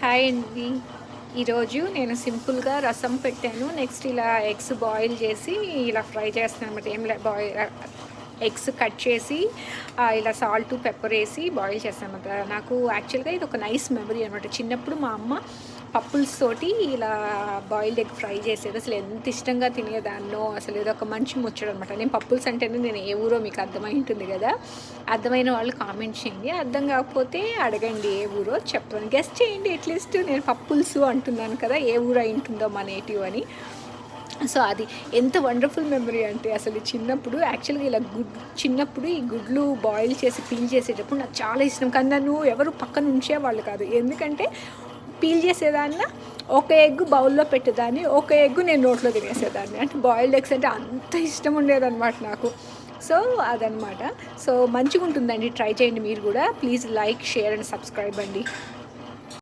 Hi అండి. ఈరోజు నేను సింపుల్గా రసం పెట్టాను. నెక్స్ట్ ఇలా ఎగ్స్ బాయిల్ చేసి ఇలా ఫ్రై చేస్తున్నాను అనమాట. ఏం లే ఎగ్స్ కట్ చేసి ఇలా సాల్ట్ పెప్పర్ వేసి బాయిల్ చేస్తాను అనమాట. నాకు యాక్చువల్గా ఇది ఒక నైస్ మెమరీ అనమాట. చిన్నప్పుడు మా అమ్మ పప్పుల్స్ తోటి ఇలా బాయిల్డ్ ఎగ్ ఫ్రై చేసేది. అసలు ఎంత ఇష్టంగా తినేదాన్నో, అసలు ఇది ఒక మంచి ముచ్చడం అనమాట. నేను పప్పుల్స్ అంటేనే నేను ఏ ఊరో మీకు అర్థమై ఉంటుంది కదా. అర్థమైన వాళ్ళు కామెంట్ చేయండి, అర్థం కాకపోతే అడగండి ఏ ఊరో చెప్తాను, గెస్ట్ చేయండి. అట్లీస్ట్ నేను పప్పుల్సు అంటున్నాను కదా, ఏ ఊరు అయి ఉంటుందో మా నేటివ్ అని. సో అది ఎంత వండర్ఫుల్ మెమరీ అంటే, అసలు చిన్నప్పుడు యాక్చువల్గా ఇలా చిన్నప్పుడు ఈ గుడ్లు బాయిల్ చేసి పీల్ చేసేటప్పుడు నాకు చాలా ఇష్టం. కానీ నన్ను ఎవరు పక్కన ఉంచేవాళ్ళు కాదు. ఎందుకంటే పీల్ చేసేదాన్ని ఒక ఎగ్ బౌల్లో పెట్టేదాన్ని, ఒక ఎగ్ నేను నోట్లో తినేసేదాన్ని. అంటే బాయిల్డ్ ఎగ్స్ అంటే అంత ఇష్టం ఉండేదన్నమాట నాకు. సో అదనమాట. సో మంచిగా ఉంటుందండి, ట్రై చేయండి మీరు కూడా. Please like, share and subscribe అండి.